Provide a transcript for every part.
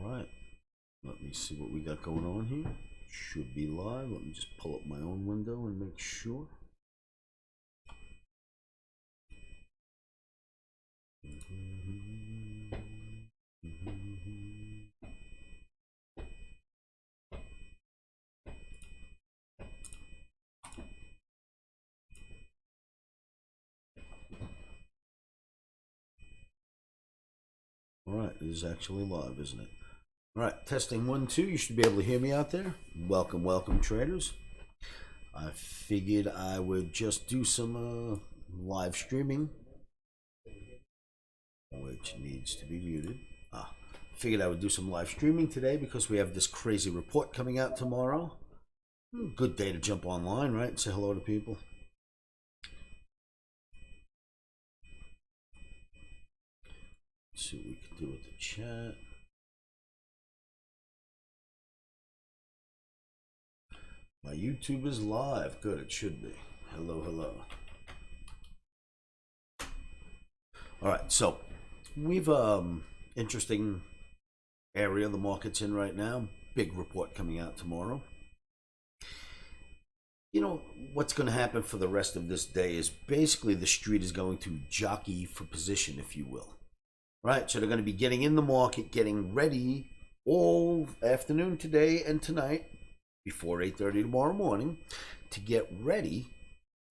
Alright, let me see what we got going on here. Should be live. Let me just pull up my own window and make sure. Alright, it is actually live, isn't it? Alright, testing 1, 2. You should be able to hear me out there. Welcome, welcome, traders. I figured I would just do some live streaming, which needs to be muted. Figured I would do some live streaming today because we have this crazy report coming out tomorrow. Good day to jump online, right, and say hello to people. Let's see what we can do with the chat. My YouTube is live. Good, it should be. Hello, hello. All right, so we've interesting area the market's in right now. Big report coming out tomorrow. You know, what's going to happen for the rest of this day is basically the street is going to jockey for position, if you will. Right? So they're going to be getting in the market, getting ready all afternoon today and tonight before 8:30 tomorrow morning to get ready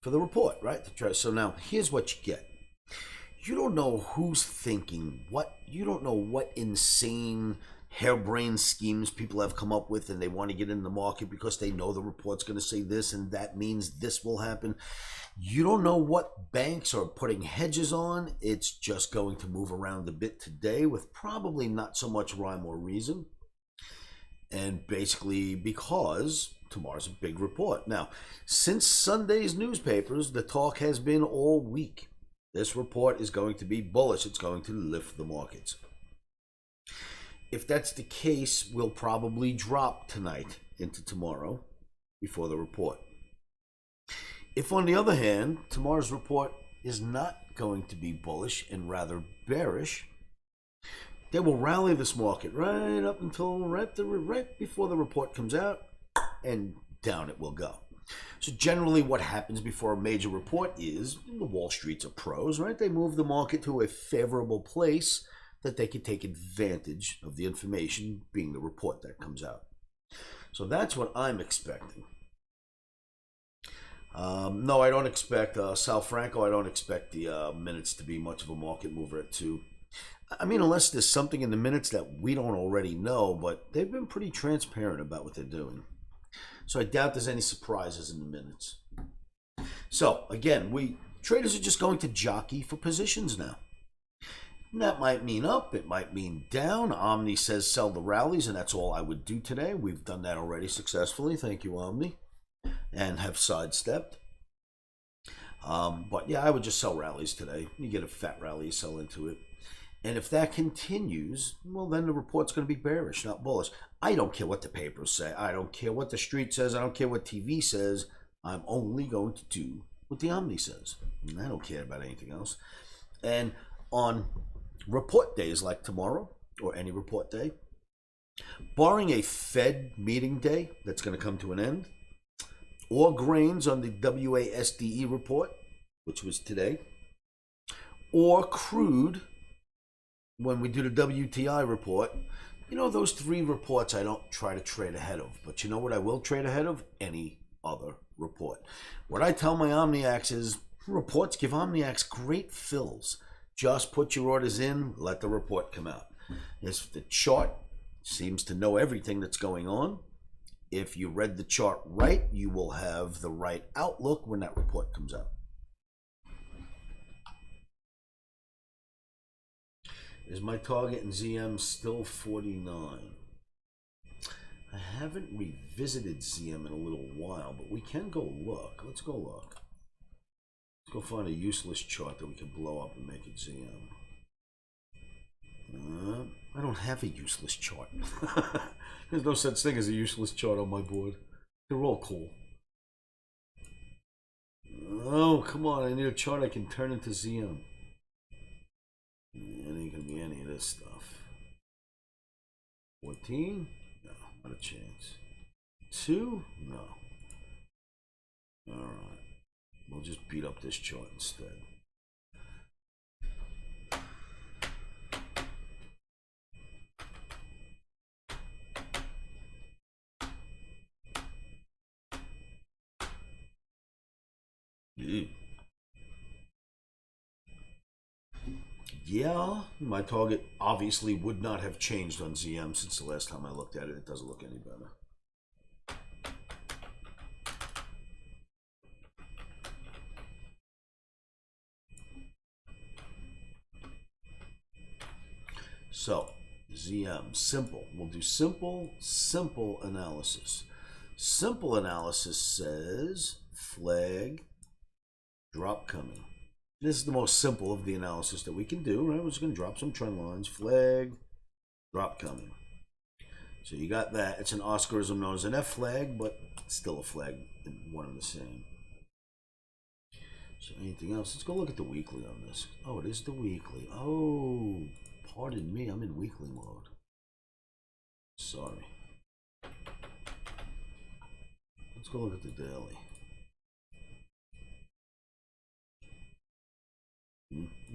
for the report, right? So now here's what you get. You don't know who's thinking what. You don't know what insane harebrained schemes people have come up with, and they want to get in the market because they know the report's going to say this and that means this will happen. You don't know what banks are putting hedges on. It's just going to move around a bit today with probably not so much rhyme or reason. And basically because tomorrow's a big report. Now, since Sunday's newspapers, the talk has been all week. This report is going to be bullish. It's going to lift the markets. If that's the case, we'll probably drop tonight into tomorrow before the report. If, on the other hand, tomorrow's report is not going to be bullish and rather bearish, they will rally this market right up until right before the report comes out, and down it will go. So generally what happens before a major report is the Wall Streets are pros, right? They move the market to a favorable place that they can take advantage of the information being the report that comes out. So that's what I'm expecting. No, I don't expect Sal Franco. I don't expect the minutes to be much of a market mover at 2. I mean, unless there's something in the minutes that we don't already know, but they've been pretty transparent about what they're doing. So I doubt there's any surprises in the minutes. So again, traders are just going to jockey for positions now. And that might mean up, it might mean down. OMNI says sell the rallies, and that's all I would do today. We've done that already successfully. Thank you, OMNI. And have sidestepped. But yeah, I would just sell rallies today. You get a fat rally, you sell into it. And if that continues, well, then the report's going to be bearish, not bullish. I don't care what the papers say. I don't care what the street says. I don't care what TV says. I'm only going to do what the OMNI says. And I don't care about anything else. And on report days like tomorrow, or any report day, barring a Fed meeting day that's going to come to an end, or grains on the WASDE report, which was today, or crude when we do the WTI report, you know, those 3 reports I don't try to trade ahead of. But you know what I will trade ahead of? Any other report. What I tell my Omniacs is, reports give Omniacs great fills. Just put your orders in, let the report come out. If the chart seems to know everything that's going on, if you read the chart right, you will have the right outlook when that report comes out. Is my target in ZM still 49? I haven't revisited ZM in a little while, but we can go look. Let's go look. Let's go find a useless chart that we can blow up and make it ZM. I don't have a useless chart. There's no such thing as a useless chart on my board. They're all cool. Oh, come on. I need a chart I can turn into ZM. It ain't gonna be any of this stuff. 14? No, not a chance. 2? No. Alright. We'll just beat up this chart instead. Yeah, my target obviously would not have changed on ZM since the last time I looked at it. It doesn't look any better. So, ZM, simple. We'll do simple analysis. Simple analysis says flag, drop coming. This is the most simple of the analysis that we can do, right? We're just going to drop some trend lines, flag, drop coming. So you got that. It's an Oscarism known as an F flag, but still a flag, one and the same. So anything else? Let's go look at the weekly on this. Oh, it is the weekly. Oh, pardon me, I'm in weekly mode. Sorry. Let's go look at the daily.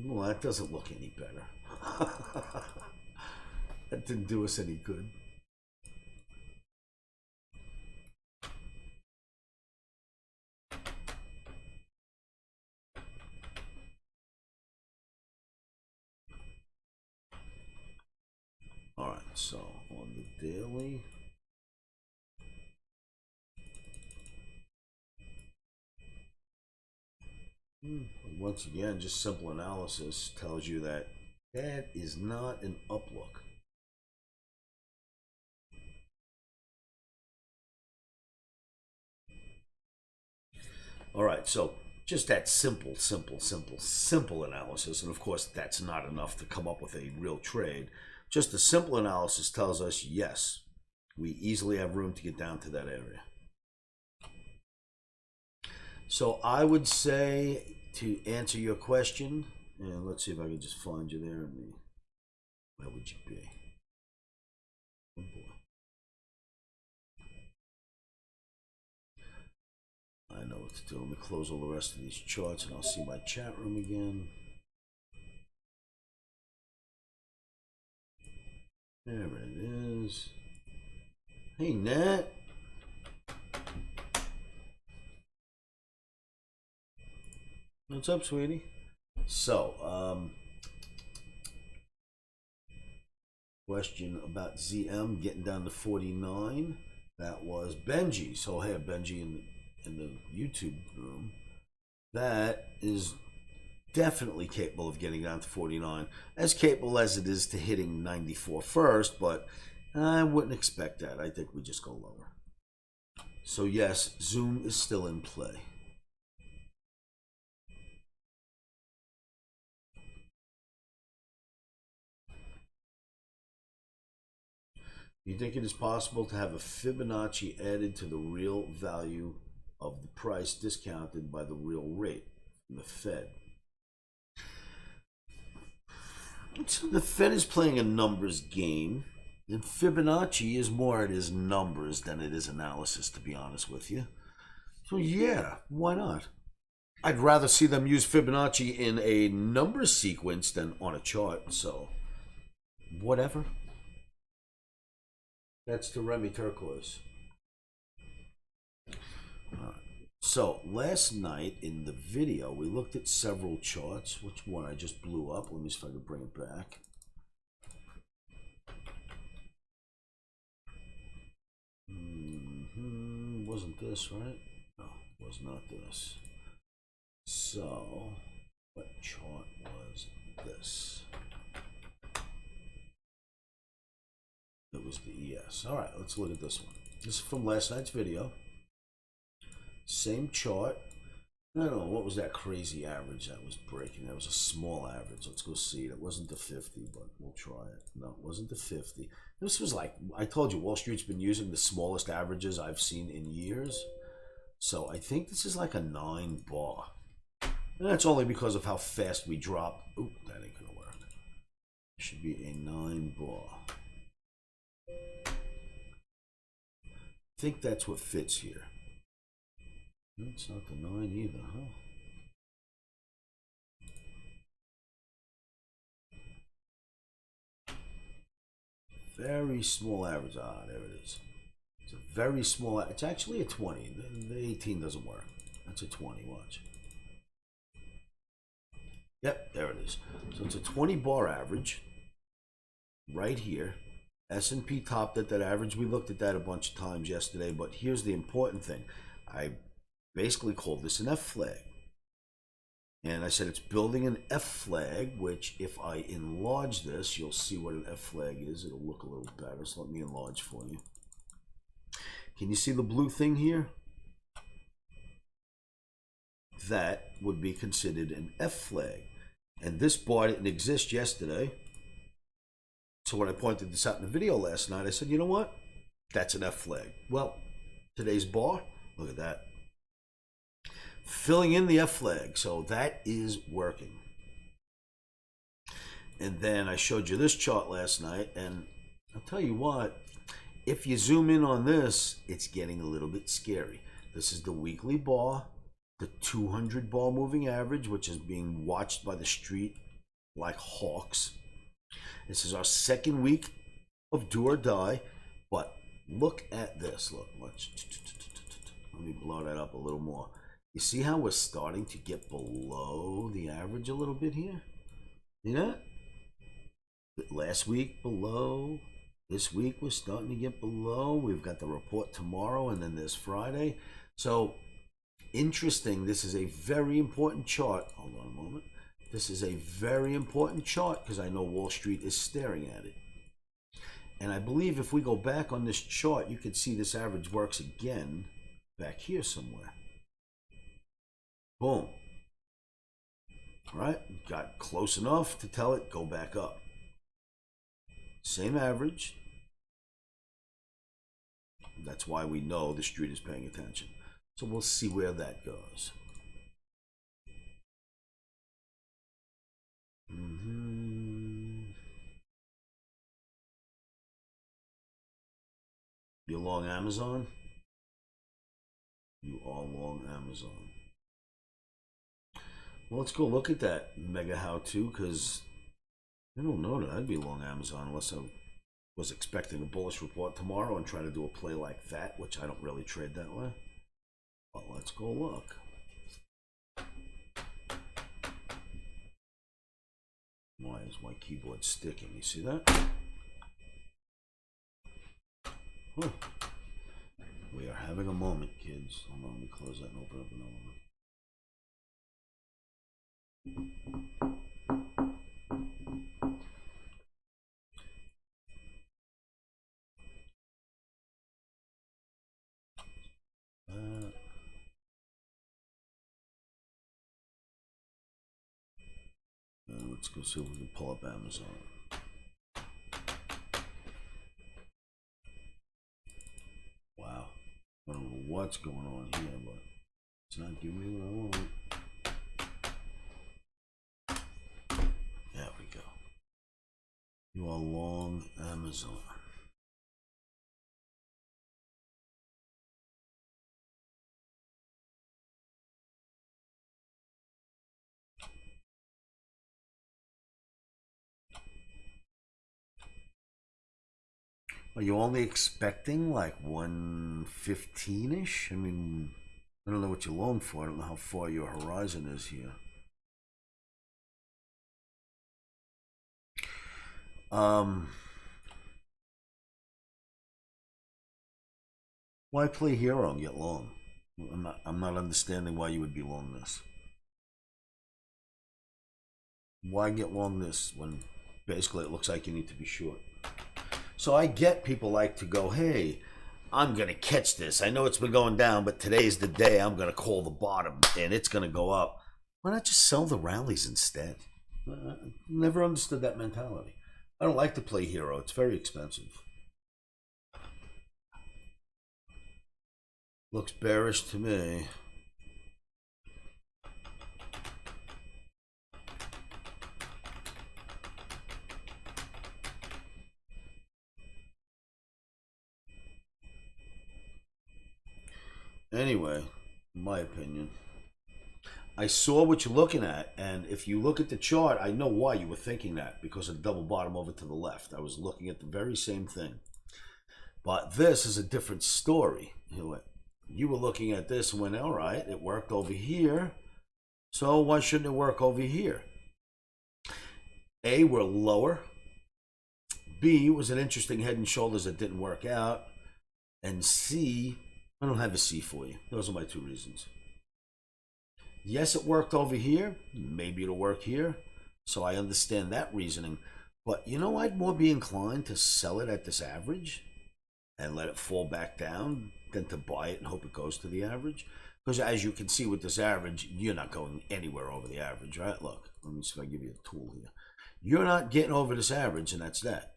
Well, that doesn't look any better. That didn't do us any good. All right, so on the daily, once again, just simple analysis tells you that that is not an up look. All right, so just that simple analysis, and of course that's not enough to come up with a real trade. Just the simple analysis tells us, yes, we easily have room to get down to that area. So I would say, to answer your question, and let's see if I can just find you there. Where would you be? Oh boy. I know what to do. Let me close all the rest of these charts and I'll see my chat room again. There it is. Hey, Nat. What's up, sweetie? So, question about ZM getting down to 49. That was Benji. So, hey, Benji in the YouTube room. That is definitely capable of getting down to 49. As capable as it is to hitting 94 first, but I wouldn't expect that. I think we just go lower. So, yes, Zoom is still in play. You think it is possible to have a Fibonacci added to the real value of the price discounted by the real rate from the Fed? So the Fed is playing a numbers game, and Fibonacci is more it is numbers than it is analysis, to be honest with you. So yeah, why not? I'd rather see them use Fibonacci in a number sequence than on a chart, so whatever. That's the Remy Turquoise. All right. So last night in the video, we looked at several charts. Which one I just blew up? Let me see if I can bring it back. Wasn't this right? No, was not this. So, what chart was this? It was the ES. All right, let's look at this one. This is from last night's video. Same chart. I don't know, what was that crazy average that was breaking? That was a small average. Let's go see it. It wasn't the 50, but we'll try it. No, it wasn't the 50. This was like, I told you, Wall Street's been using the smallest averages I've seen in years. So I think this is like a 9 bar. And that's only because of how fast we dropped. Oop, that ain't gonna work. It should be a 9 bar. think that's what fits here. That's not the 9 either, huh? Very small average. Ah, there it is. It's a very small. It's actually a 20. The 18 doesn't work. That's a 20. Watch. Yep, there it is. So it's a 20 bar average right here. S&P topped at that average. We looked at that a bunch of times yesterday, but here's the important thing. I basically called this an F flag. And I said it's building an F flag, which if I enlarge this, you'll see what an F flag is. It'll look a little better. So let me enlarge for you. Can you see the blue thing here? That would be considered an F flag. And this bar didn't exist yesterday. So when I pointed this out in the video last night, I said, you know what? That's an F flag. Well, today's bar, look at that. Filling in the F flag. So that is working. And then I showed you this chart last night. And I'll tell you what, if you zoom in on this, it's getting a little bit scary. This is the weekly bar, the 200 bar moving average, which is being watched by the street like hawks. This is our second week of do or die, but look at this. Look, watch. Let me blow that up a little more. You see how we're starting to get below the average a little bit here? See that? Last week below. This week we're starting to get below. We've got the report tomorrow, and then there's Friday. So interesting. This is a very important chart. Hold on a moment. This is a very important chart because I know Wall Street is staring at it. And I believe if we go back on this chart, you can see this average works again back here somewhere. Boom. All right, got close enough to tell it, go back up. Same average. That's why we know the street is paying attention. So we'll see where that goes. You long Amazon? You are long Amazon. Well, let's go look at that mega how-to, because I don't know that I'd be long Amazon unless I was expecting a bullish report tomorrow and try to do a play like that, which I don't really trade that way. But let's go look. Why is my keyboard sticking? You see that? Huh. We are having a moment, kids. Hold on, let me close that and open up another one. Let's go see if we can pull up Amazon. Wow. I don't know what's going on here, but it's not giving me what I want. There we go. You are long Amazon. Are you only expecting like 115-ish? I mean, I don't know what you're long for. I don't know how far your horizon is here. Why play hero and get long? I'm not understanding why you would be long this. Why get long this when basically it looks like you need to be short? So I get people like to go, hey, I'm going to catch this. I know it's been going down, but today's the day I'm going to call the bottom and it's going to go up. Why not just sell the rallies instead? Never understood that mentality. I don't like to play hero. It's very expensive. Looks bearish to me. Anyway, in my opinion, I saw what you're looking at, and if you look at the chart, I know why you were thinking that, because of the double bottom over to the left. I was looking at the very same thing. But this is a different story. You were looking at this and went, all right, it worked over here, so why shouldn't it work over here? A, we're lower. B, was an interesting head and shoulders that didn't work out. And C, I don't have a C for you. Those are my two reasons. Yes, it worked over here. Maybe it'll work here. So I understand that reasoning. But I'd more be inclined to sell it at this average and let it fall back down than to buy it and hope it goes to the average. Because as you can see with this average, you're not going anywhere over the average, right? Look, let me see if I give you a tool here. You're not getting over this average, and that's that.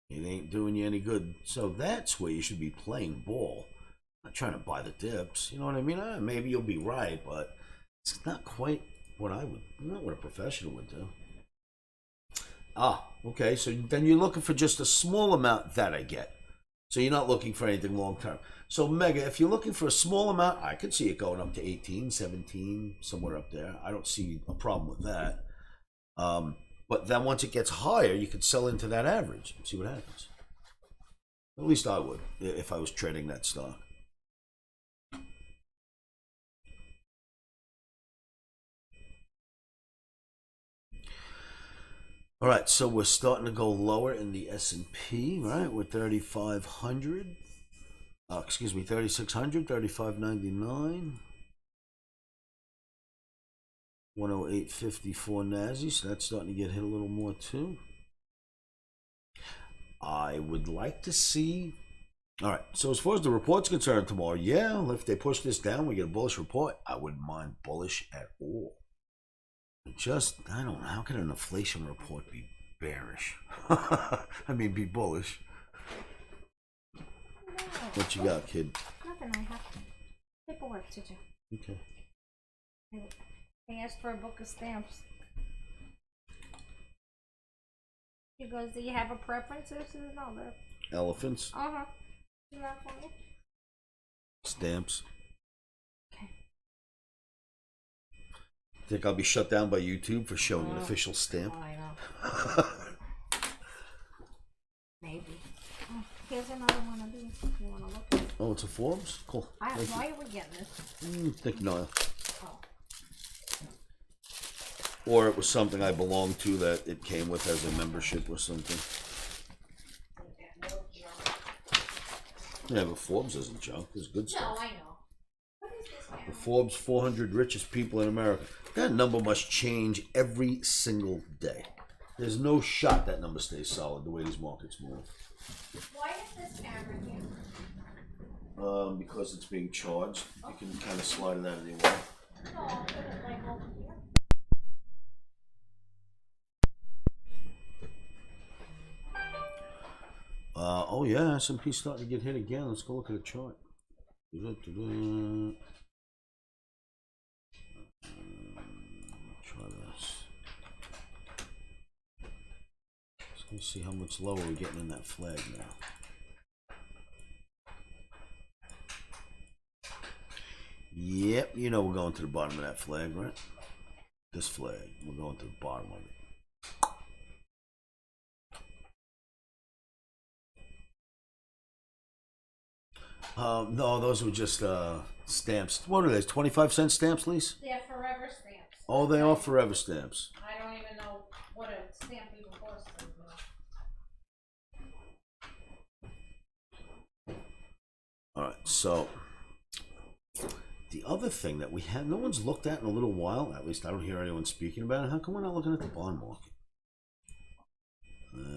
It ain't doing you any good. So that's where you should be playing ball. Not trying to buy the dips. You know what I mean? Maybe you'll be right, but it's not quite what not what a professional would do. Okay. So then you're looking for just a small amount, that I get. So you're not looking for anything long term. So Mega, if you're looking for a small amount, I could see it going up to 18, 17, somewhere up there. I don't see a problem with that. But then once it gets higher, you could sell into that average and see what happens. At least I would, if I was trading that stock. All right, so we're starting to go lower in the S&P, right? We're 3,500. Excuse me, 3,600, 3,599. 108.54 Nasdaq, so that's starting to get hit a little more too. I would like to see. All right, so as far as the report's concerned tomorrow, yeah, if they push this down, we get a bullish report. I wouldn't mind bullish at all. I don't know, how can an inflation report be bearish? I mean, be bullish. No. What you got, kid? Nothing, I have paperwork to do. Okay. They asked for a book of stamps. He goes, do you have a preference? I said, no, they're... Elephants. Uh-huh. Isn't that funny? Stamps. Okay. Think I'll be shut down by YouTube for showing an official stamp? Oh, I know. Maybe. Oh, here's another one of these if you want to look at it. Oh, it's a Forbes? Cool. Why are we getting this? Think no. Oh. Or it was something I belonged to that it came with as a membership or something. Yeah, but Forbes isn't junk. There's good stuff. No, I know. What is this now? The Forbes 400 richest people in America. That number must change every single day. There's no shot that number stays solid the way these markets move. Why is this average here? Because it's being charged. You can kind of slide it out anywhere. No, I'll put it like over here. Oh yeah, S&P's starting to get hit again. Let's go look at the chart. Try this. Let's see how much lower we're getting in that flag now. Yep, we're going to the bottom of that flag, right? This flag, we're going to the bottom of it. No, those were just stamps. What are those? 25-cent stamps, Lise? They're forever stamps. Oh, they are forever stamps. I don't even know what a stamp even costs anymore. All right, so the other thing that we have, no one's looked at in a little while, at least I don't hear anyone speaking about it. How come we're not looking at the bond market?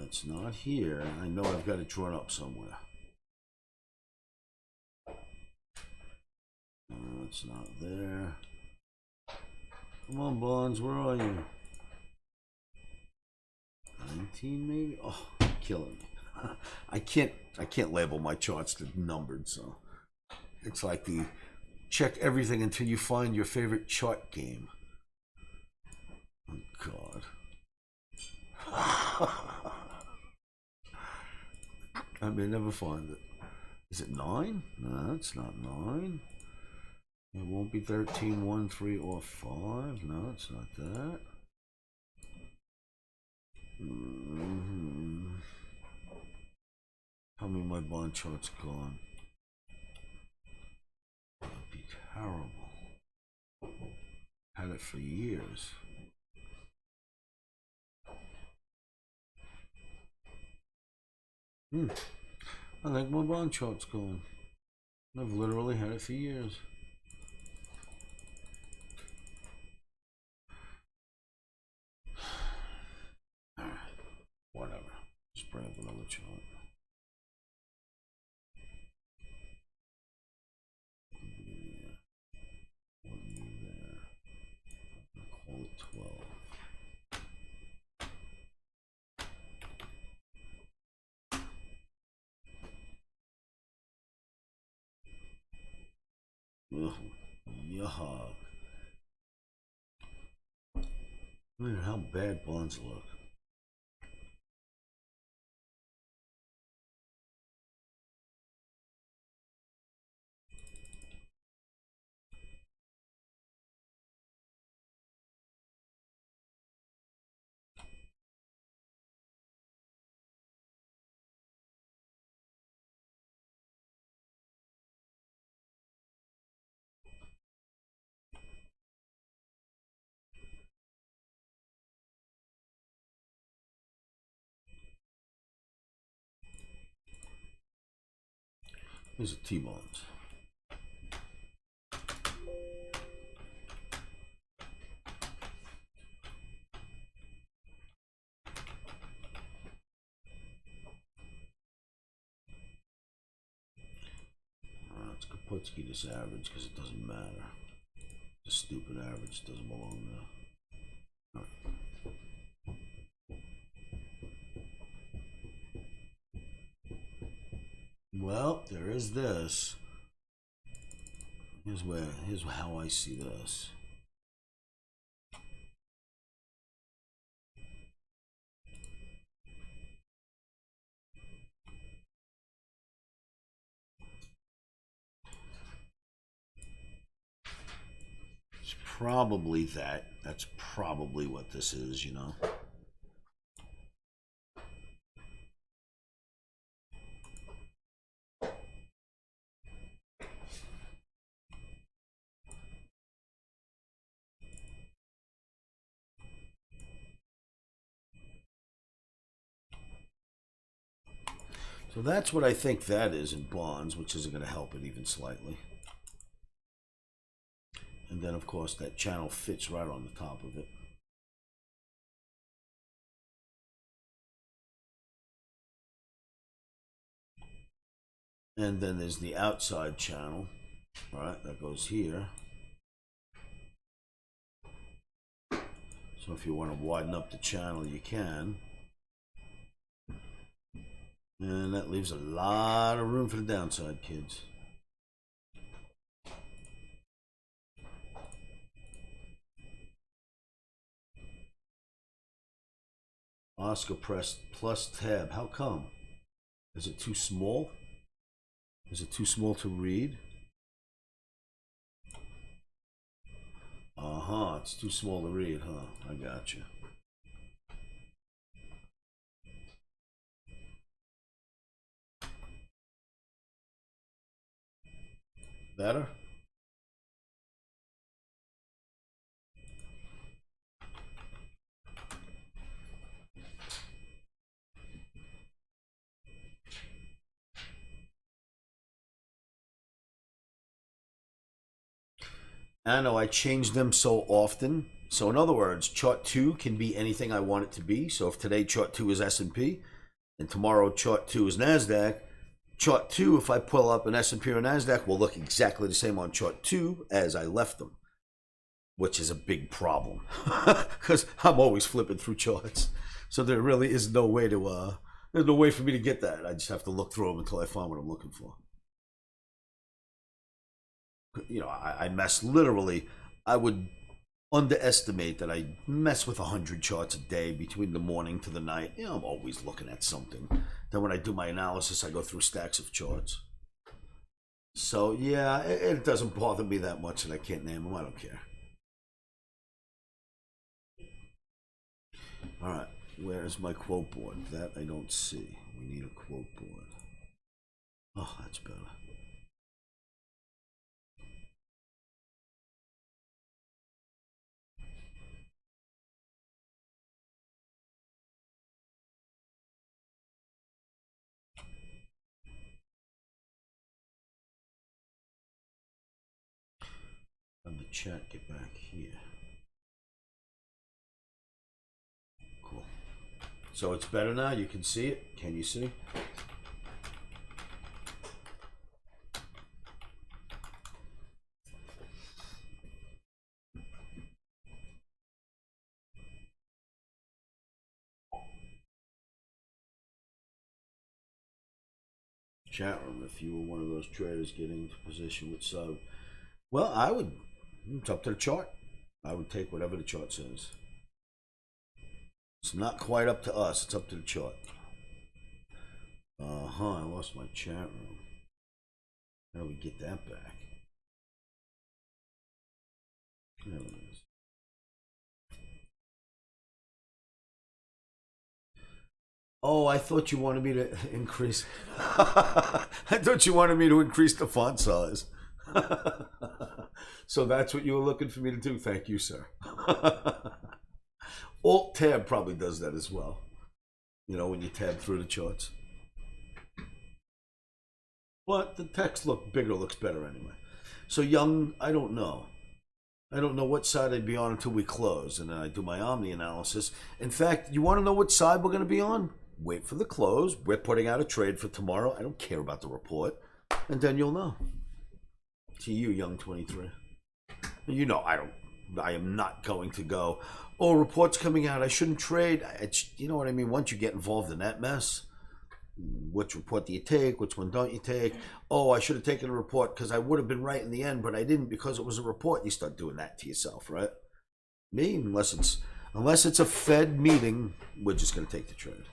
It's not here. I know I've got it drawn up somewhere. It's not there. Come on, bonds, where are you? 19 maybe? Oh, killing me. I can't label my charts to numbered, so it's like the check everything until you find your favorite chart game. Oh God. I may never find it. Is it 9? No, it's not 9. It won't be 13, 1, 3, or 5. No, it's not that. Tell me my bond chart's gone. That'd be terrible. Had it for years. I think my bond chart's gone. I've literally had it for years. Whatever. Just bring up another chart. Call it 12. Yuck. Look at how bad bonds look. These are T-bonds. Let's Kaputski this average because it doesn't matter. The stupid average doesn't belong there. All right. Well, there is this. Here's how I see this. It's probably that. That's probably what this is, you know. So that's what I think that is in bonds, which isn't going to help it even slightly. And then, of course, that channel fits right on the top of it. And then there's the outside channel, right, that goes here. So if you want to widen up the channel, you can. And that leaves a lot of room for the downside, kids. Oscar pressed plus tab. How come? Is it too small? Is it too small to read? Uh-huh, it's too small to read, huh? I got you. Better? I know I change them so often. So in other words, chart 2 can be anything I want it to be. So if today chart 2 is S&P and tomorrow chart 2 is Nasdaq, chart 2, if I pull up an S&P or Nasdaq, will look exactly the same on chart 2 as I left them, which is a big problem because I'm always flipping through charts. So there really is no way to, there's no way for me to get that. I just have to look through them until I find what I'm looking for. You know, I mess literally, I would underestimate that I mess with 100 charts a day between the morning to the night. You know, I'm always looking at something. Then when I do my analysis, I go through stacks of charts. So yeah, it doesn't bother me that much that I can't name them. I don't care. All right, where is my quote board? That I don't see. We need a quote board. Oh, that's better. Have the chat get back here. Cool. So it's better now? You can see it? Can you see? Chat room, if you were one of those traders getting into position with sub, well, I would, it's up to the chart. I would take whatever the chart says. It's not quite up to us, it's up to the chart. I lost my chat room. How do we get that back? There it is. Oh, I thought you wanted me to increase. I thought you wanted me to increase the font size. So that's what you were looking for me to do. Thank you, sir. Alt tab probably does that as well. You know, when you tab through the charts. But the text looks better anyway. So Young, I don't know. I don't know what side I'd be on until we close, and then I do my OMNI analysis. In fact, you want to know what side we're going to be on? Wait for the close. We're putting out a trade for tomorrow. I don't care about the report, and then you'll know. To you, Young 23. You know, I am not going to go, oh, report's coming out, I shouldn't trade. You know what I mean? Once you get involved in that mess, which report do you take? Which one don't you take? Oh, I should have taken a report because I would have been right in the end, but I didn't because it was a report. You start doing that to yourself, right? Me, unless it's a Fed meeting, we're just going to take the trade.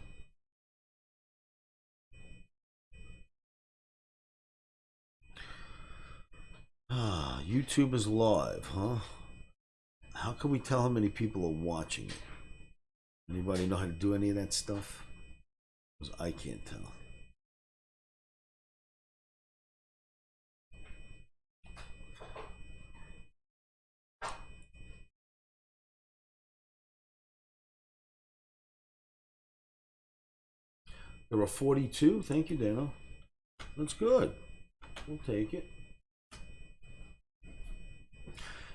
YouTube is live, huh? How can we tell how many people are watching it? Anybody know how to do any of that stuff? Because I can't tell. There are 42. Thank you, Dano. That's good. We'll take it.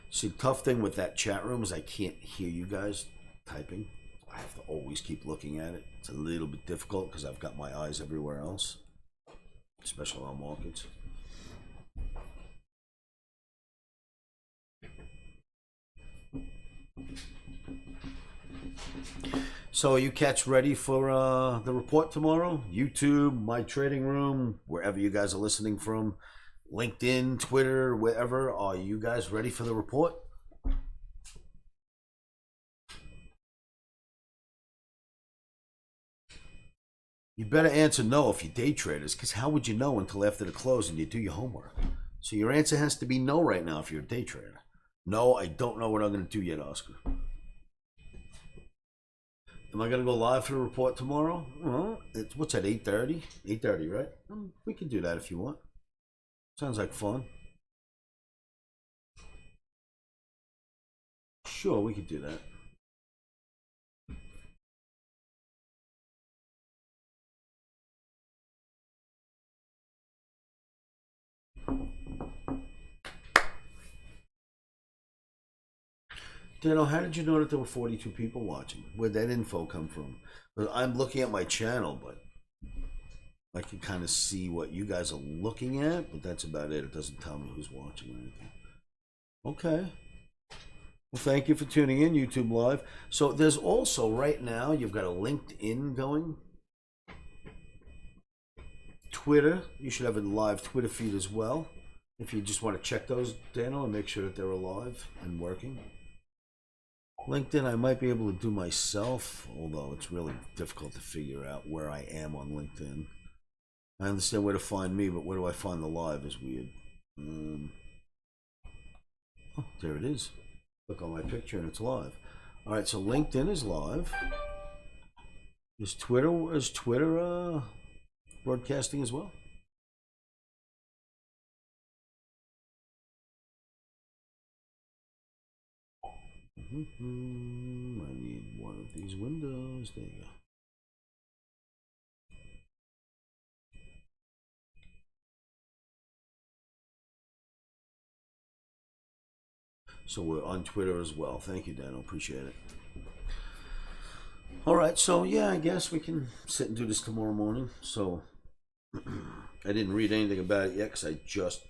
See, tough thing with that chat room is I can't hear you guys typing. I have to always keep looking at it. It's a little bit difficult because I've got my eyes everywhere else, especially on markets. So are you cats ready for the report tomorrow? YouTube, my trading room, wherever you guys are listening from, LinkedIn, Twitter, wherever. Are you guys ready for the report? You better answer no if you're day traders, because how would you know until after the close and you do your homework? So your answer has to be no right now if you're a day trader. No, I don't know what I'm going to do yet, Oscar. Am I going to go live for the report tomorrow? Well, what's that, 8:30? 8:30, right? We can do that if you want. Sounds like fun. Sure, we could do that. Dano, how did you know that there were 42 people watching? Where'd that info come from? I'm looking at my channel, but I can kind of see what you guys are looking at, but that's about it. It doesn't tell me who's watching or anything. Okay. Well, thank you for tuning in, YouTube Live. So there's also, right now, you've got a LinkedIn going. Twitter, you should have a live Twitter feed as well. If you just want to check those, Dano, and make sure that they're alive and working. LinkedIn, I might be able to do myself, although it's really difficult to figure out where I am on LinkedIn. I understand where to find me, but where do I find the live is weird. Oh, there it is. Click on my picture and it's live. All right, so LinkedIn is live. Is Twitter broadcasting as well? I need one of these windows. There you go. So we're on Twitter as well. Thank you, Daniel. Appreciate it. All right, so yeah, I guess we can sit and do this tomorrow morning. So I didn't read anything about it yet because I just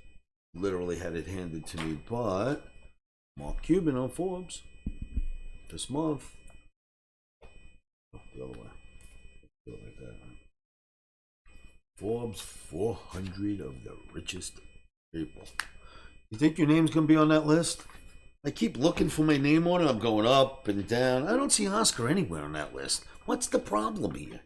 literally had it handed to me. But Mark Cuban on Forbes this month. Oh, the other way. Do it like that. Forbes 400 of the richest people. You think your name's gonna be on that list? I keep looking for my name on it. I'm going up and down. I don't see Oscar anywhere on that list. What's the problem here?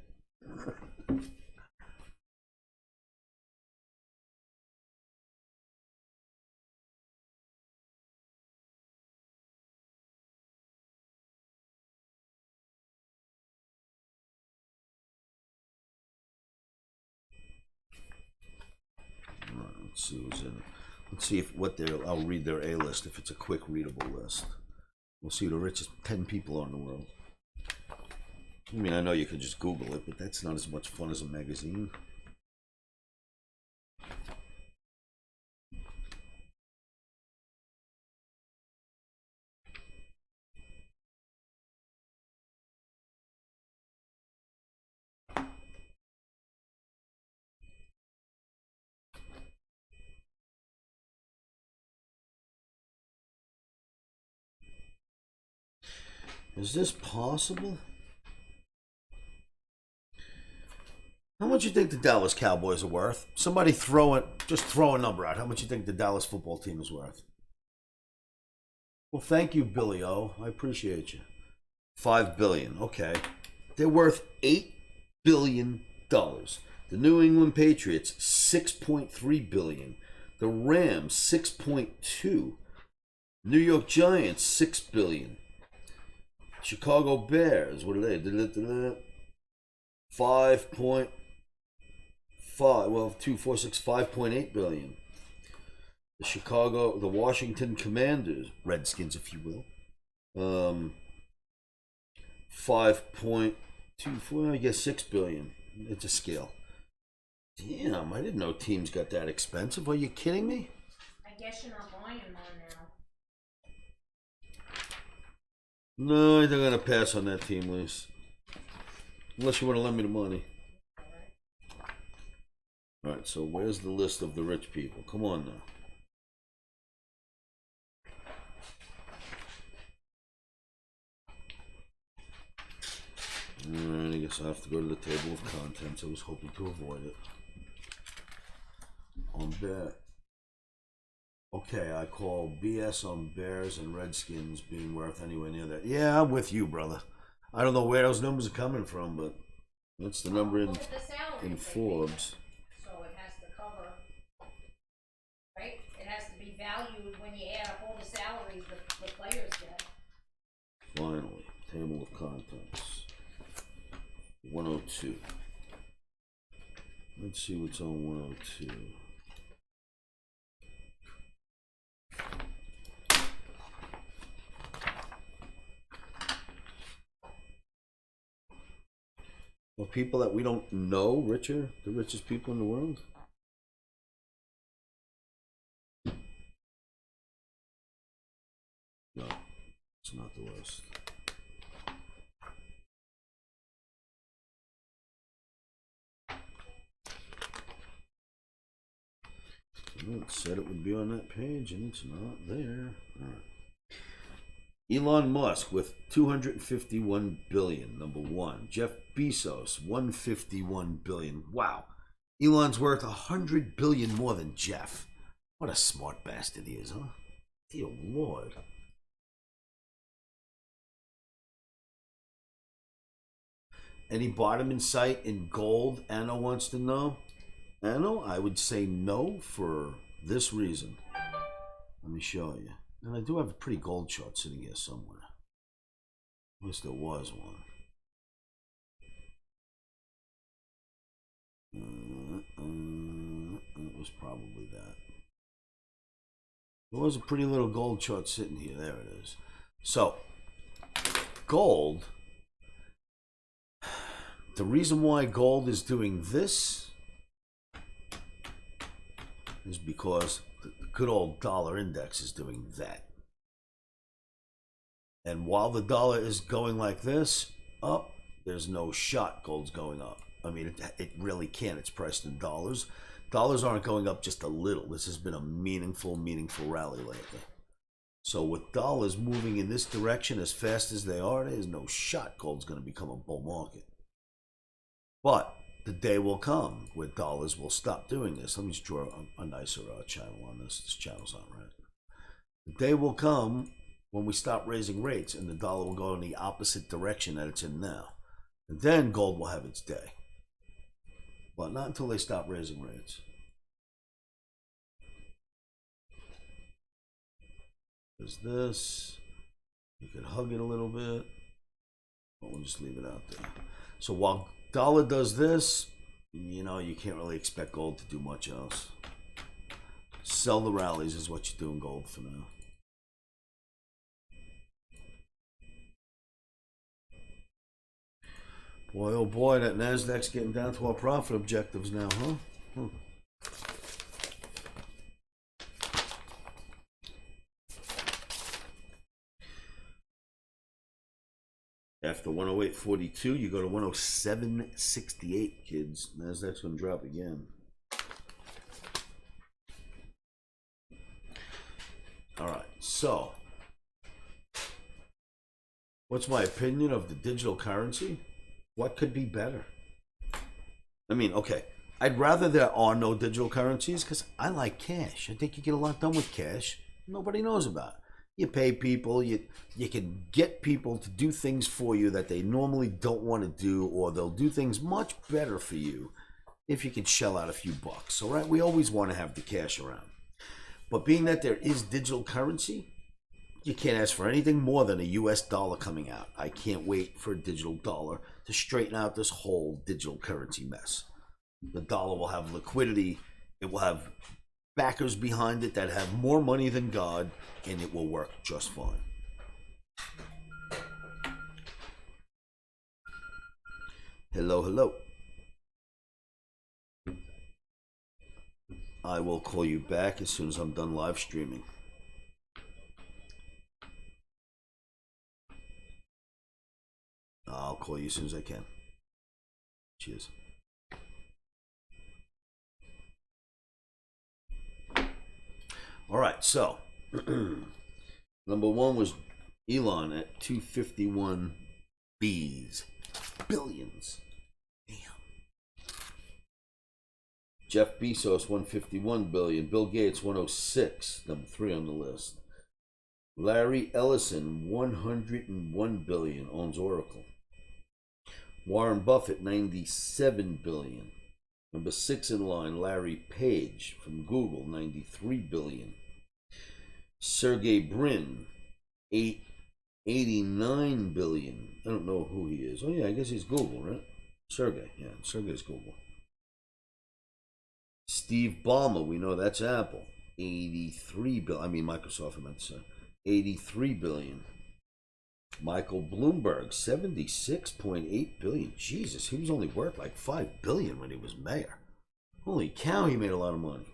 Let's see who's in it. Let's see if I'll read their A list if it's a quick readable list. We'll see the richest 10 people in the world. I mean, I know you could just Google it, but that's not as much fun as a magazine. Is this possible? How much you think the Dallas Cowboys are worth? Somebody just throw a number out. How much you think the Dallas football team is worth? Well, thank you, Billy O. I appreciate you. $5 billion. Okay. They're worth $8 billion. The New England Patriots, $6.3 billion. The Rams, $6.2. New York Giants, $6 billion. Chicago Bears, what are they? 5.5. Well, 2, 4, 6, 5.8 billion. The Washington Commanders, Redskins, if you will, 5.24, I guess 6 billion. It's a scale. Damn, I didn't know teams got that expensive. Are you kidding me? I guess you're not buying one now. No, they're gonna pass on that team list. Unless you want to lend me the money. Alright, so where's the list of the rich people? Come on now. Alright, I guess I have to go to the table of contents. I was hoping to avoid it. On bet. Okay, I call BS on Bears and Redskins being worth anywhere near that. Yeah, I'm with you, brother. I don't know where those numbers are coming from, but that's the number in Forbes. So it has to cover, right? It has to be valued when you add up all the salaries the players get. Finally, table of contents. 102. Let's see what's on 102. Well, people that we don't know the richest people in the world? No, it's not the list. Well, it said it would be on that page, and it's not there. All right. Elon Musk with 251 billion, number one. Jeff Bezos, 151 billion. Wow. Elon's worth 100 billion more than Jeff. What a smart bastard he is, huh? Dear Lord. Any bottom in sight in gold? Anna wants to know. Anno, I would say no for this reason. Let me show you. And I do have a pretty gold chart sitting here somewhere. At least there was one. It was probably that. There was a pretty little gold chart sitting here. There it is. So, gold, the reason why gold is doing this is because the good old dollar index is doing that. And while the dollar is going like this, up, there's no shot gold's going up. I mean, it really can't. It's priced in dollars. Dollars aren't going up just a little. This has been a meaningful rally lately. So with dollars moving in this direction as fast as they are, there's no shot gold's going to become a bull market. But the day will come where dollars will stop doing this. Let me just draw a nicer channel on this. This channel's not right. The day will come when we stop raising rates and the dollar will go in the opposite direction that it's in now. And then gold will have its day. But not until they stop raising rates. There's this. You can hug it a little bit. But we'll just leave it out there. So while dollar does this, you know, you can't really expect gold to do much else. Sell the rallies is what you do in gold for now. Boy, oh boy, that Nasdaq's getting down to our profit objectives now, huh? After 108.42, you go to 107.68, kids. Nasdaq's going to drop again. All right, so what's my opinion of the digital currency? What could be better? I mean, okay, I'd rather there are no digital currencies because I like cash. I think you get a lot done with cash nobody knows about. You pay people, you can get people to do things for you that they normally don't want to do, or they'll do things much better for you if you can shell out a few bucks. All right, we always want to have the cash around. But being that there is digital currency, you can't ask for anything more than a US dollar coming out. I can't wait for a digital dollar to straighten out this whole digital currency mess. The dollar will have liquidity. It will have backers behind it that have more money than God, and it will work just fine. Hello, hello. I will call you back as soon as I'm done live streaming. I'll call you as soon as I can. Cheers. All right, so number one was Elon at 251 B's. Billions. Damn. Jeff Bezos, 151 billion. Bill Gates, 106. Number 3 on the list. Larry Ellison, 101 billion, owns Oracle. Warren Buffett, 97 billion. Number 6 in line, Larry Page from Google, 93 billion. Sergey Brin, 89 billion. I don't know who he is. Oh yeah, I guess he's Google, right? Sergey, yeah, Sergey's Google. Steve Ballmer, we know that's Apple, 83 billion. I mean Microsoft, I meant to say. 83 billion. Michael Bloomberg, 76.8 billion. Jesus, he was only worth like 5 billion when he was mayor. Holy cow, he made a lot of money.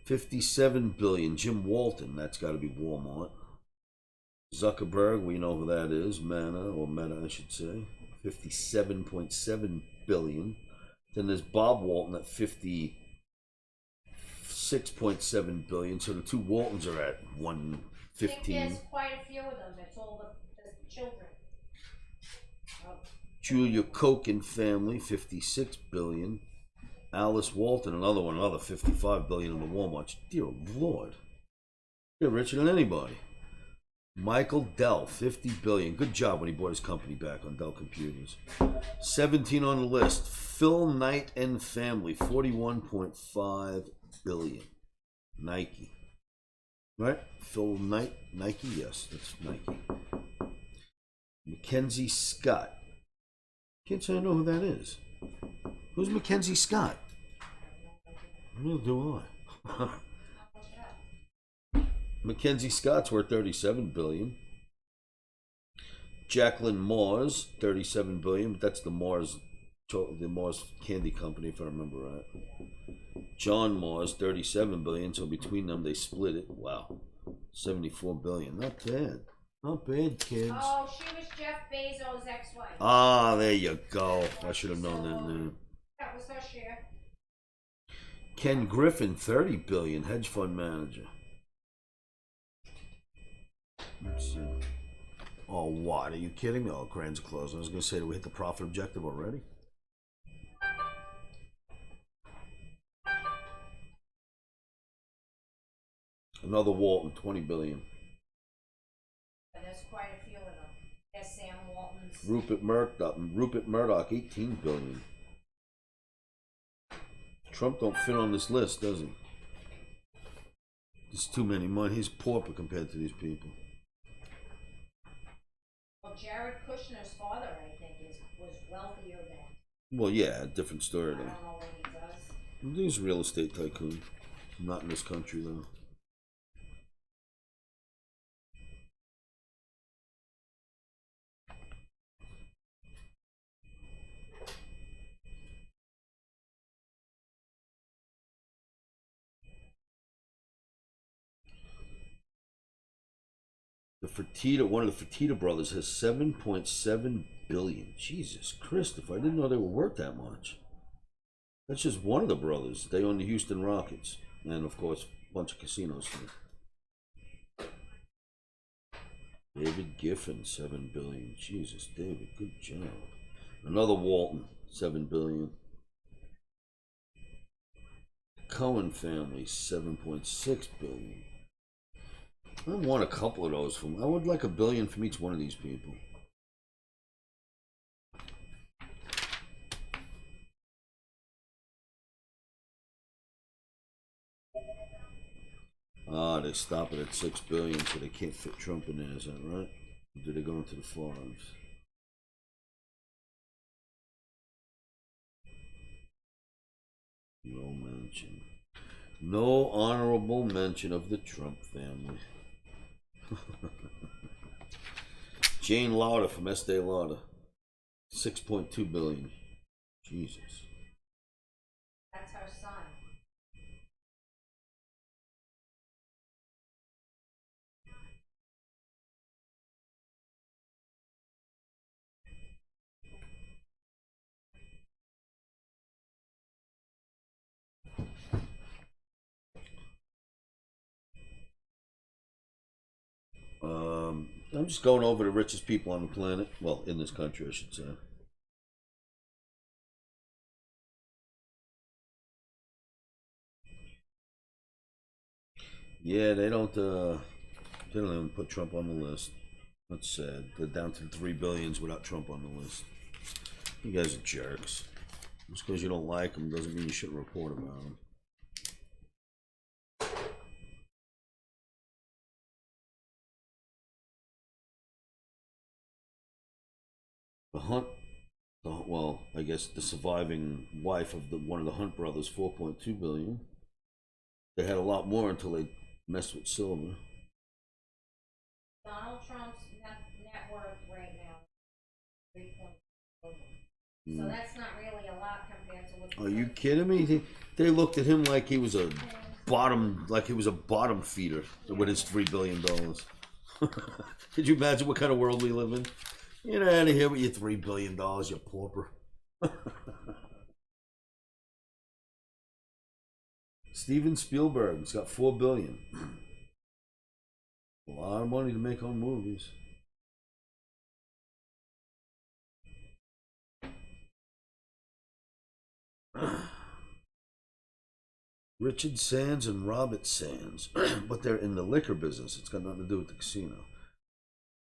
$57 billion. Jim Walton, that's got to be Walmart. Zuckerberg, we know who that is. Meta, I should say. 57.7 billion. Then there's Bob Walton at 56.7 billion. So the two Waltons are at 115. I think there's quite a few of them. It's all the children. Julia Koch and family, 56 billion. Alice Walton, another 55 billion in the Walmart. Dear Lord, you're richer than anybody. Michael Dell, 50 billion. Good job when he bought his company back on Dell Computers. 17 on the list. Phil Knight and family, 41.5 billion. Nike. Right? Phil Knight, Nike? Yes, that's Nike. Mackenzie Scott. Can't say I know who that is. Who's Mackenzie Scott? Neither do I. Mackenzie Scott's worth 37 billion. Jacqueline Mars, 37 billion, but that's the Mars candy company, if I remember right. John Mars, 37 billion, so between them they split it. Wow. 74 billion. Not bad. Not bad, kids. Oh, she was Jeff Bezos' ex-wife. Ah, there you go. I should have known that name. That was her share. Ken Griffin, 30 billion, hedge fund manager. Let's see. Oh, what? Are you kidding me? Oh, cranes are closing. I was going to say, do we hit the profit objective already? Another Walton, 20 billion. And there's quite a few of them. There's Sam Walton's. Rupert Murdoch, 18 billion. Trump don't fit on this list, does he? There's too many money. He's pauper compared to these people. Well, Jared Kushner's father, I think, was wealthier than. Well, yeah, different story I though. don't know what he does. He's a real estate tycoon. Not in this country though. One of the Fertitta brothers has 7.7 billion. Jesus Christopher, I didn't know they were worth that much. That's just one of the brothers. They own the Houston Rockets. And of course, a bunch of casinos here. David Giffen, 7 billion. Jesus, David, good job. Another Walton, 7 billion. Cohen family, 7.6 billion. I want a couple of those from. I would like $1 billion from each one of these people. Ah, they stop it at 6 billion, so they can't fit Trump in there. Is that right? Or do they go into the Forbes? No mention. No honorable mention of the Trump family. Jane Lauder from Estee Lauder, 6.2 billion. Jesus. That's her son. I'm just going over the richest people on the planet. Well, in this country, I should say. Yeah, they don't even put Trump on the list. That's sad. They're down to 3 billions without Trump on the list. You guys are jerks. Just because you don't like them doesn't mean you shouldn't report about them. Well, I guess the surviving wife of one of the Hunt brothers, 4.2 billion. They had a lot more until they messed with silver. Donald Trump's net worth right now, 3.4 billion. So that's not really a lot compared to what. Are you kidding me? They looked at him like he was a bottom feeder with his $3 billion. Could you imagine what kind of world we live in? Get out of here with your $3 billion, you pauper. Steven Spielberg's got $4 billion. A lot of money to make on movies. Richard Sands and Robert Sands, but they're in the liquor business. It's got nothing to do with the casino.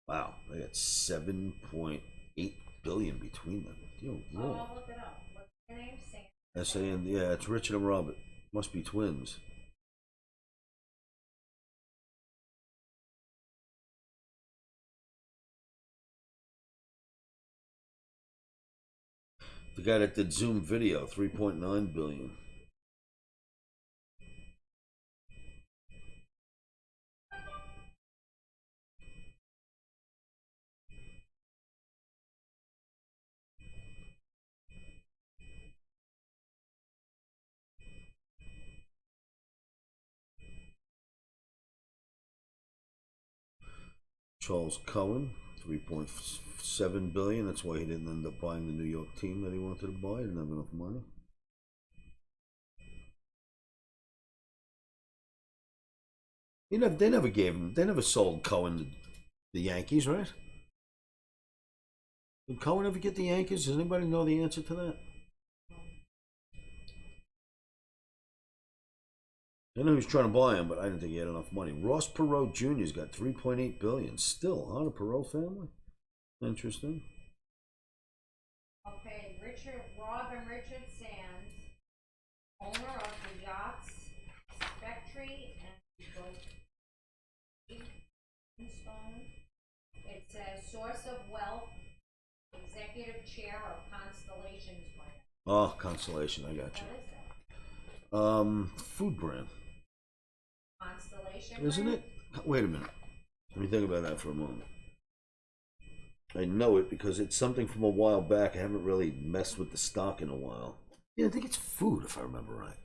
Wow, they got 7.8 billion between them. Dear Oh, Lord. I'll look it up. What's your name? Sam? S-A-N, yeah, it's Richard and Robert. Must be twins. The guy that did Zoom video, 3.9 billion. Charles Cohen, 3.7 billion. That's why he didn't end up buying the New York team that he wanted to buy. He didn't have enough money. They never gave him. They never sold Cohen the Yankees, right? Did Cohen ever get the Yankees? Does anybody know the answer to that? I know he was trying to buy him, but I didn't think he had enough money. Ross Perot Jr.'s got 3.8 billion. Still, huh? The Perot family. Interesting. Okay, Robin Richard Sands, owner of the yachts Spectre and Stone. It says source of wealth, executive chair of Constellations Brand. Oh, Constellation, I got What you. is that? Food brand. Constellation Isn't Brand? it? Wait a minute. Let me think about that for a moment. I know it because it's something from a while back. I haven't really messed with the stock in a while. Yeah, I think it's food, if I remember right.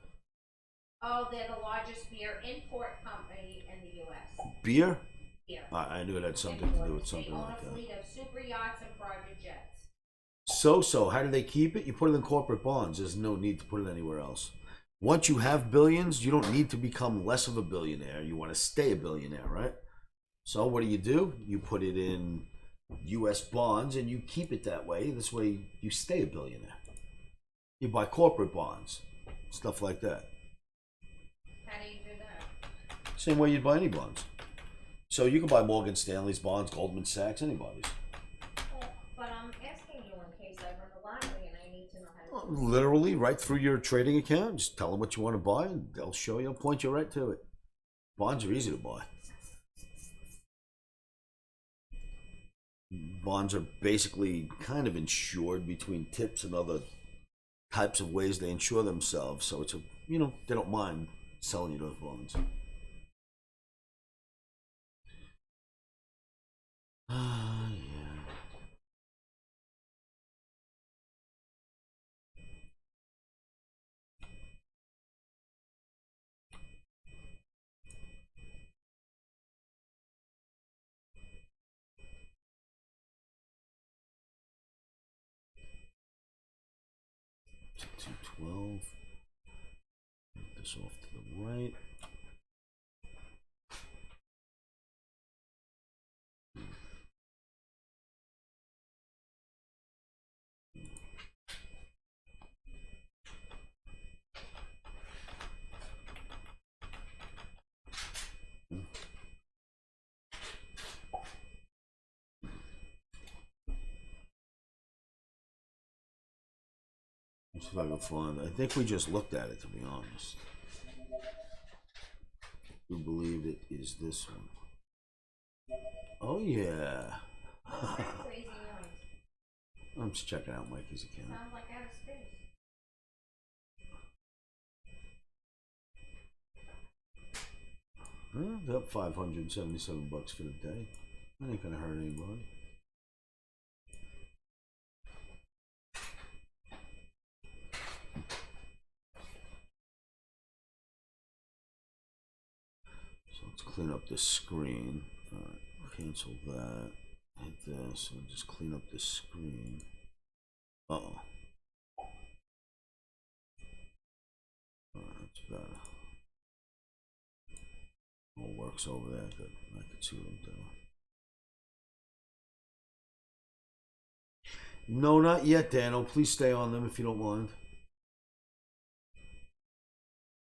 Oh, they're the largest beer import company in the U.S. Beer? Beer. I knew it had something to do with something They own like a that. fleet of super yachts and private jets. So, how do they keep it? You put it in corporate bonds. There's no need to put it anywhere else. Once you have billions, you don't need to become less of a billionaire. You want to stay a billionaire, right? So what do? You put it in U.S. bonds and you keep it that way. This way you stay a billionaire. You buy corporate bonds, stuff like that. How do you do that? Same way you'd buy any bonds. So you can buy Morgan Stanley's bonds, Goldman Sachs, anybody's. Well, but I'm asking you in case I win the lottery and I need to know how to do it. Literally, right through your trading account. Just tell them what you want to buy and they'll show you, point you right to it. Bonds are easy to buy. Bonds are basically kind of insured between tips and other types of ways they insure themselves. So it's they don't mind selling you those bonds. Yeah. To 212. Move this off to the right. Let's see if I can find. I think we just looked at it, to be honest. We believe it is this one. Oh yeah. What's that crazy noise? I'm just checking out Mikey's account. Sounds like out of space. They're up $577 for the day. That ain't gonna hurt anybody. So let's clean up this screen. Alright, cancel that. Hit this and just clean up this screen. Uh-oh. Alright, that's better. All works over there. Good. I can see what I'm doing. No, not yet, Dano. Please stay on them if you don't mind.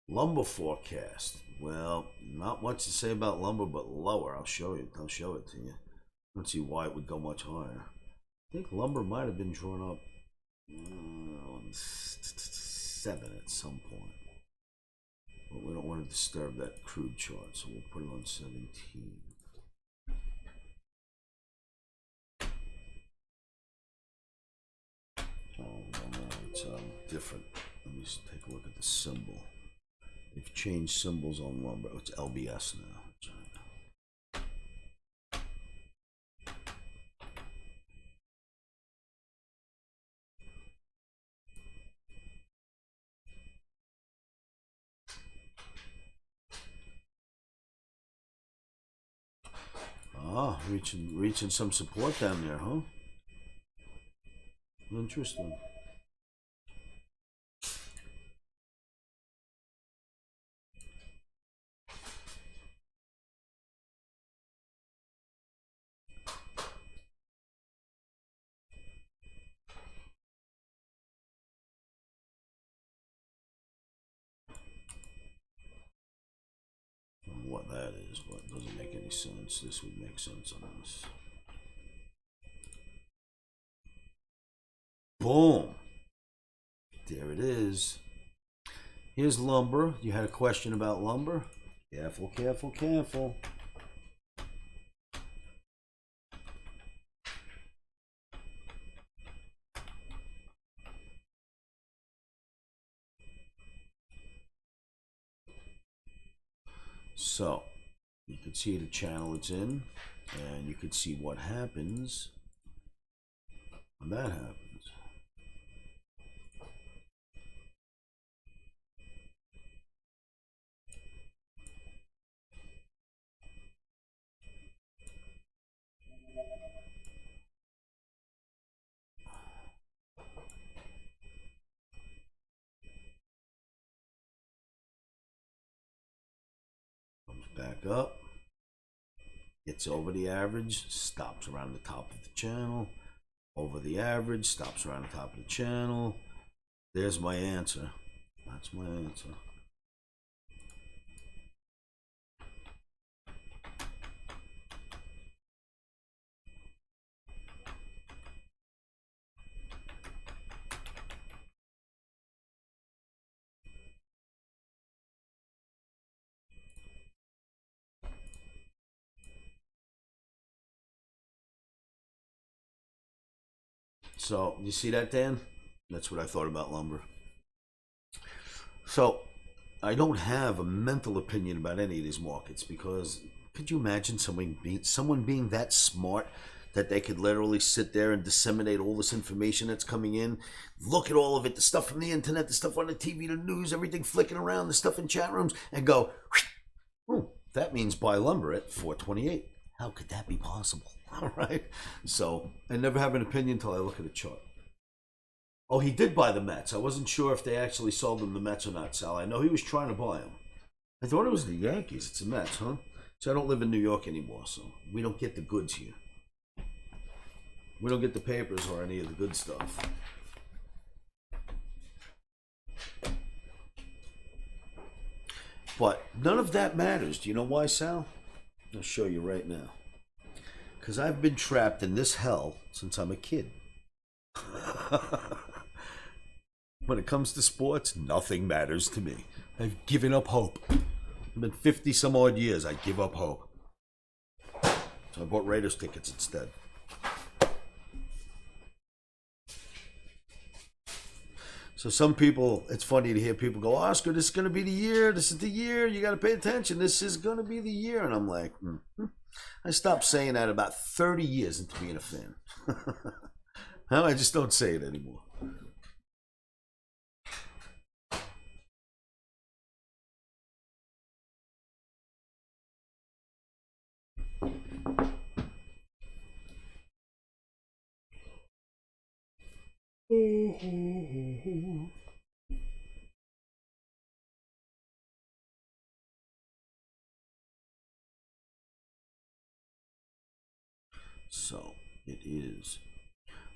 Lumber forecast. Well, not much to say about lumber, but lower. I'll show it to you. Let's see why it would go much higher. I think lumber might have been drawn up on 7 at some point. But we don't want to disturb that crude chart, so we'll put it on 17. Oh, no, it's different. Let me just take a look at the symbol. They've changed symbols on lumber. Oh, it's LBS now. Ah, reaching some support down there, huh? Interesting. What that is, but it doesn't make any sense. This would make sense on this. Boom. There it is. Here's lumber. You had a question about lumber? Careful, careful, careful. So, you can see the channel it's in, and you can see what happens when that happens. Back up, gets over the average, stops around the top of the channel, over the average, stops around the top of the channel. There's my answer. That's my answer. So, you see that, Dan? That's what I thought about lumber. So, I don't have a mental opinion about any of these markets because could you imagine someone being that smart that they could literally sit there and disseminate all this information that's coming in, look at all of it, the stuff from the internet, the stuff on the TV, the news, everything flicking around, the stuff in chat rooms, and go, oh, that means buy lumber at 428. How could that be possible? All right. So I never have an opinion until I look at a chart. Oh, he did buy the Mets. I wasn't sure if they actually sold him the Mets or not, Sal. I know he was trying to buy them. I thought it was the Yankees. It's the Mets, huh? So I don't live in New York anymore, so we don't get the goods here. We don't get the papers or any of the good stuff. But none of that matters. Do you know why, Sal? I'll show you right now. Because I've been trapped in this hell since I'm a kid. When it comes to sports, nothing matters to me. I've given up hope. I've been 50 some odd years. I give up hope. So I bought Raiders tickets instead. So some people, it's funny to hear people go, Oscar, this is going to be the year. This is the year. You got to pay attention. This is going to be the year. And I'm like, I stopped saying that about 30 years into being a fan. Now I just don't say it anymore. So it is.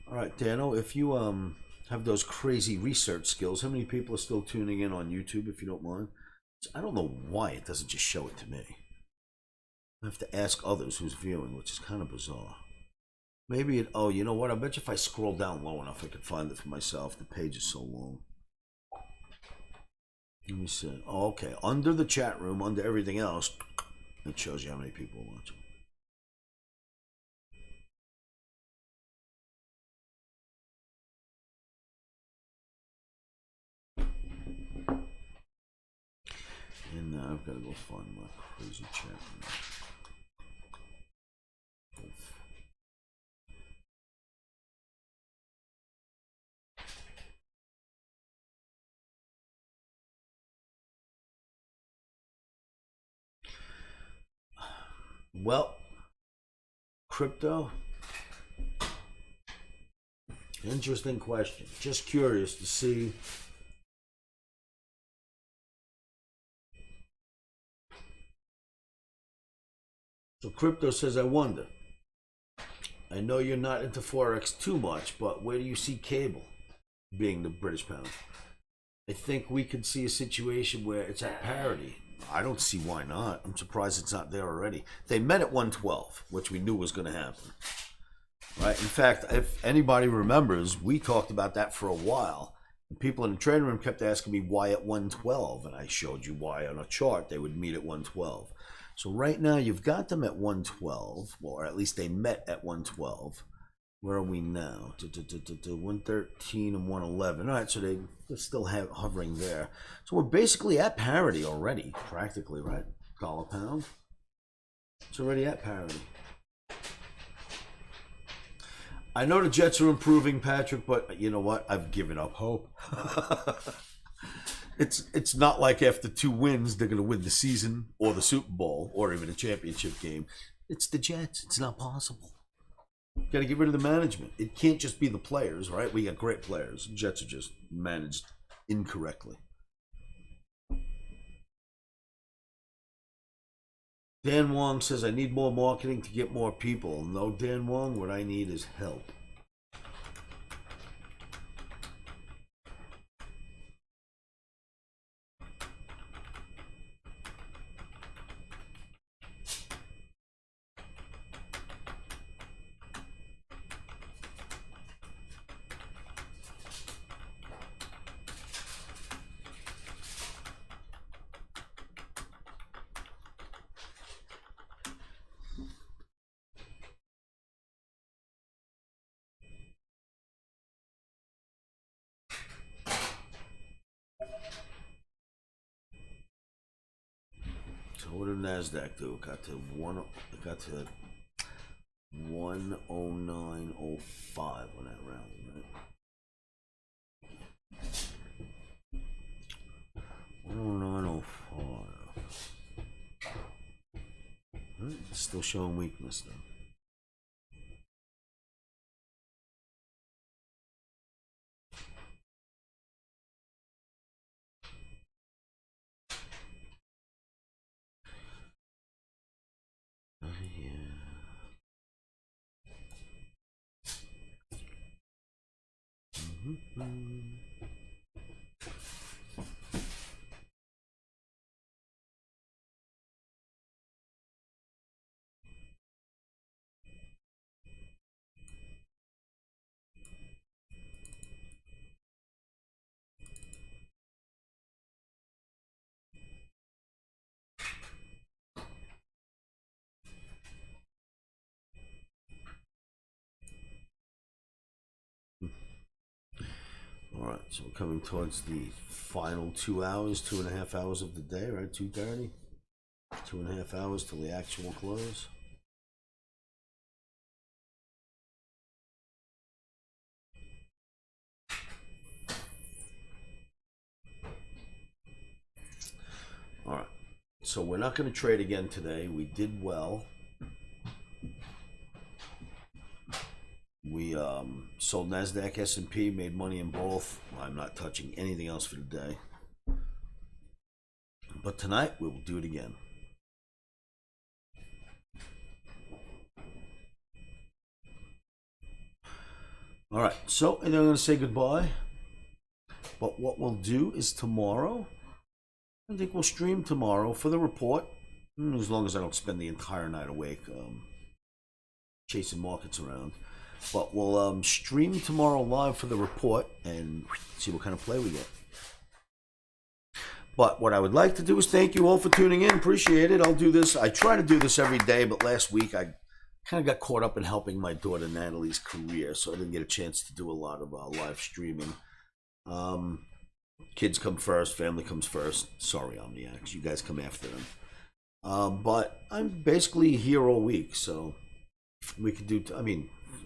All right, Dano, if you have those crazy research skills, how many people are still tuning in on YouTube, if you don't mind? I don't know why it doesn't just show it to me. I have to ask others who's viewing, which is kind of bizarre. Maybe it, oh, you know what? I bet you if I scroll down low enough, I could find it for myself. The page is so long. Let me see. Oh, okay. Under the chat room, under everything else, it shows you how many people are watching. And now I've got to go find my crazy chat room. Well, crypto. Interesting question. Just curious to see. So crypto says, I wonder. I know you're not into Forex too much, but where do you see cable being the British pound? I think we could see a situation where it's at parity. I don't see why not. I'm surprised it's not there already. They met at 112, which we knew was going to happen. Right? In fact, if anybody remembers, we talked about that for a while. And people in the trading room kept asking me why at 112, and I showed you why on a chart they would meet at 112. So right now you've got them at 112, or at least they met at 112. Where are we now? 113 and 111. All right, so they're still hovering there. So we're basically at parity already, practically, right? Dollar pound. It's already at parity. I know the Jets are improving, Patrick, but you know what? I've given up hope. It's not like after 2 wins they're going to win the season or the Super Bowl or even a championship game. It's the Jets. It's not possible. Got to get rid of the management. It can't just be the players, right? We got great players. Jets are just managed incorrectly. Dan Wong says, I need more marketing to get more people. No, Dan Wong, what I need is help. So what did Nasdaq do? It got to 109.05 on that rally, right? 109.05. Right, it's still showing weakness though. All right, so we're coming towards the final 2 hours, 2.5 hours of the day, right? 2:30, 2.5 hours till the actual close. All right, so we're not going to trade again today. We did well. We sold Nasdaq, S&P, made money in both. I'm not touching anything else for the day. But tonight we will do it again. All right, so and then I'm going to say goodbye. But what we'll do is tomorrow, I think we'll stream tomorrow for the report, as long as I don't spend the entire night awake chasing markets around. But we'll stream tomorrow live for the report and see what kind of play we get. But what I would like to do is thank you all for tuning in. Appreciate it. I'll do this. I try to do this every day, but last week I kind of got caught up in helping my daughter Natalie's career, so I didn't get a chance to do a lot of live streaming. Kids come first, family comes first. Sorry, Omniacs, you guys come after them. But I'm basically here all week, so we could do.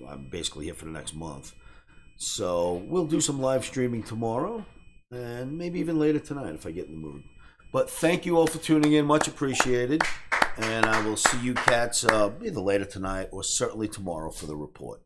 I'm basically here for the next month, so we'll do some live streaming tomorrow, and maybe even later tonight if I get in the mood. But thank you all for tuning in, much appreciated. And I will see you cats either later tonight or certainly tomorrow for the report.